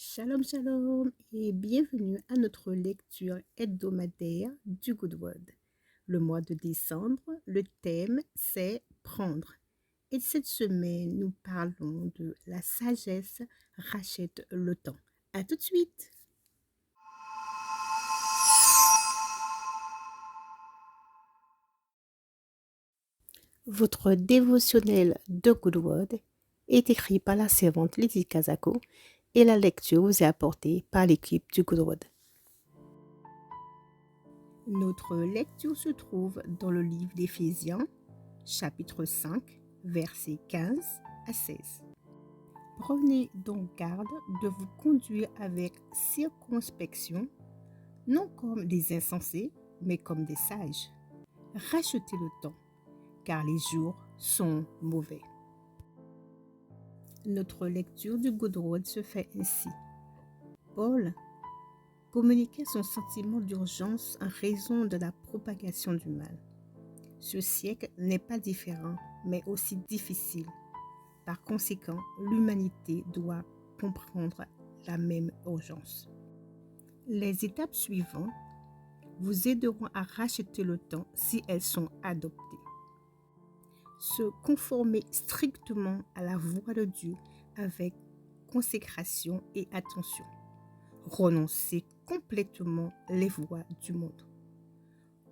Shalom, shalom et bienvenue à notre lecture hebdomadaire du Good Word. Le mois de décembre, le thème c'est prendre. Et cette semaine, nous parlons de la sagesse rachète le temps. À tout de suite. Votre dévotionnel de Good Word est écrit par la servante Lydie Kazako et la lecture vous est apportée par l'équipe du Good Word. Notre lecture se trouve dans le livre d'Éphésiens, chapitre 5, versets 15 à 16. Prenez donc garde de vous conduire avec circonspection, non comme des insensés, mais comme des sages. Rachetez le temps, car les jours sont mauvais. Notre lecture du Good Word se fait ainsi. Paul communiquait son sentiment d'urgence en raison de la propagation du mal. Ce siècle n'est pas différent, mais aussi difficile. Par conséquent, l'humanité doit comprendre la même urgence. Les étapes suivantes vous aideront à racheter le temps si elles sont adoptées. Se conformer strictement à la voix de Dieu avec consécration et attention. Renoncer complètement les voies du monde.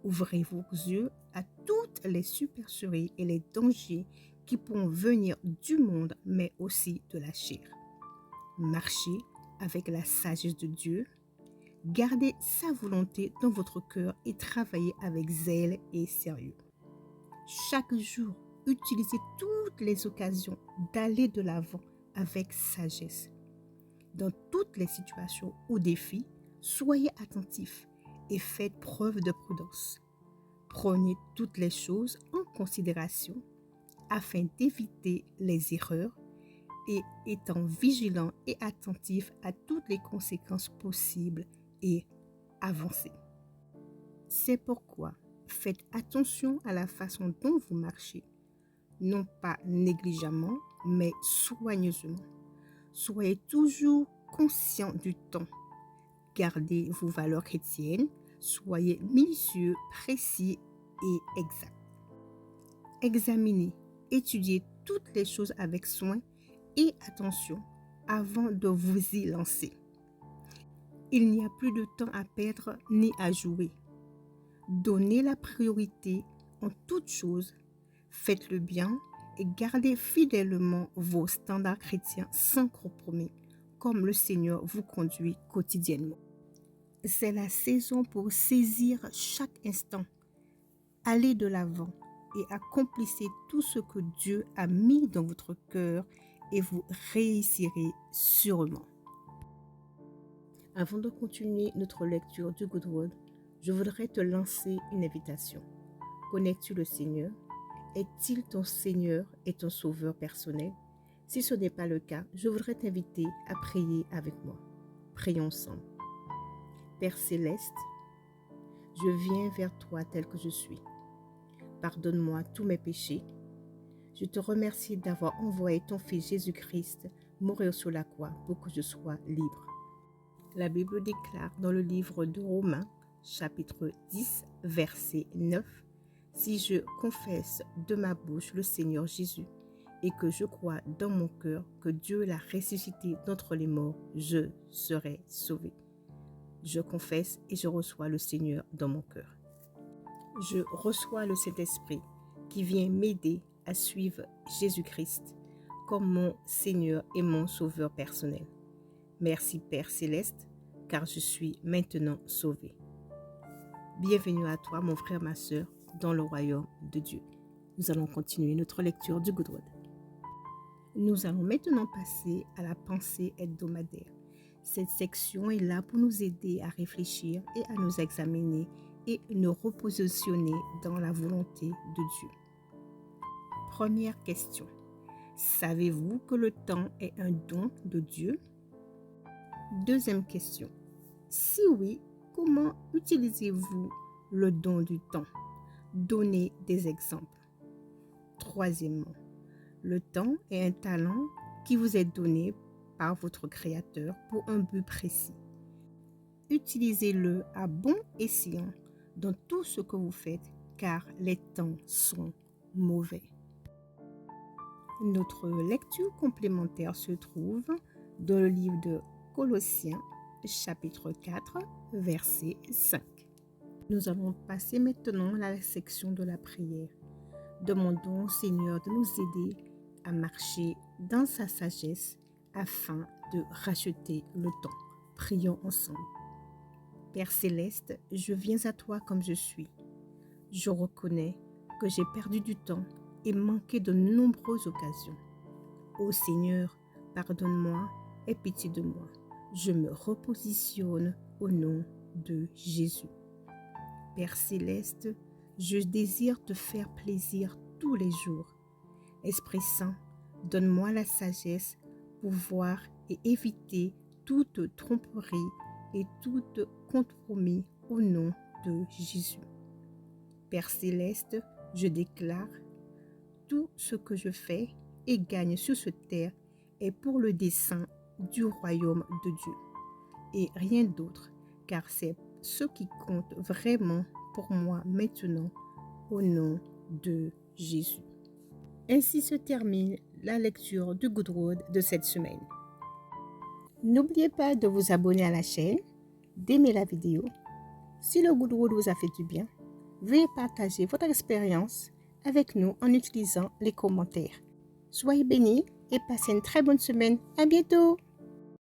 Ouvrez vos yeux à toutes les supercheries et les dangers qui pourront venir du monde, mais aussi de la chair. Marchez avec la sagesse de Dieu. Gardez sa volonté dans votre cœur et travaillez avec zèle et sérieux. Chaque jour, utilisez toutes les occasions d'aller de l'avant avec sagesse. Dans toutes les situations ou défis, soyez attentifs et faites preuve de prudence. Prenez toutes les choses en considération afin d'éviter les erreurs et étant vigilant et attentif à toutes les conséquences possibles et avancez. C'est pourquoi faites attention à la façon dont vous marchez, non pas négligemment, mais soigneusement. Soyez toujours conscient du temps. Gardez vos valeurs chrétiennes. Soyez minutieux, précis et exact. Examinez, étudiez toutes les choses avec soin et attention avant de vous y lancer. Il n'y a plus de temps à perdre ni à jouer. Donnez la priorité en toutes choses, faites le bien et gardez fidèlement vos standards chrétiens sans compromis, comme le Seigneur vous conduit quotidiennement. C'est la saison pour saisir chaque instant. Allez de l'avant et accomplissez tout ce que Dieu a mis dans votre cœur et vous réussirez sûrement. Avant de continuer notre lecture du Good Word, je voudrais te lancer une invitation. Connais-tu le Seigneur? Est-il ton Seigneur et ton Sauveur personnel? Si ce n'est pas le cas, je voudrais t'inviter à prier avec moi. Prions ensemble. Père céleste, je viens vers toi tel que je suis. Pardonne-moi tous mes péchés. Je te remercie d'avoir envoyé ton Fils Jésus-Christ mourir sur la croix pour que je sois libre. La Bible déclare dans le livre de Romains, chapitre 10, verset 9, « Si je confesse de ma bouche le Seigneur Jésus et que je crois dans mon cœur que Dieu l'a ressuscité d'entre les morts, je serai sauvé. » Je confesse et je reçois le Seigneur dans mon cœur. Je reçois le Saint-Esprit qui vient m'aider à suivre Jésus-Christ comme mon Seigneur et mon Sauveur personnel. Merci Père Céleste, car je suis maintenant sauvé. Bienvenue à toi, mon frère, ma sœur, dans le royaume de Dieu. Nous allons continuer notre lecture du Good Word. Nous allons maintenant passer à la pensée hebdomadaire. Cette section est là pour nous aider à réfléchir et à nous examiner et nous repositionner dans la volonté de Dieu. Première question. Savez-vous que le temps est un don de Dieu? Deuxième question. Si oui, comment utilisez-vous le don du temps? Donnez des exemples. Troisièmement, le temps est un talent qui vous est donné par votre Créateur pour un but précis. Utilisez-le à bon escient dans tout ce que vous faites, car les temps sont mauvais. Notre lecture complémentaire se trouve dans le livre de Colossiens, chapitre 4, verset 5. Nous allons passer maintenant à la section de la prière. Demandons au Seigneur de nous aider à marcher dans sa sagesse afin de racheter le temps. Prions ensemble. Père céleste, je viens à toi comme je suis. Je reconnais que j'ai perdu du temps et manqué de nombreuses occasions. Ô Seigneur, pardonne-moi et pitié de moi. Je me repositionne au nom de Jésus. Père céleste, je désire te faire plaisir tous les jours. Esprit Saint, donne-moi la sagesse pour voir et éviter toute tromperie et tout compromis au nom de Jésus. Père céleste, je déclare tout ce que je fais et gagne sur cette terre est pour le dessein du royaume de Dieu et rien d'autre, car c'est ce qui compte vraiment pour moi maintenant au nom de Jésus. Ainsi se termine la lecture du Good Road de cette semaine. N'oubliez pas de vous abonner à la chaîne, d'aimer la vidéo. Si le Good Road vous a fait du bien, veuillez partager votre expérience avec nous en utilisant les commentaires. Soyez bénis et passez une très bonne semaine. À bientôt!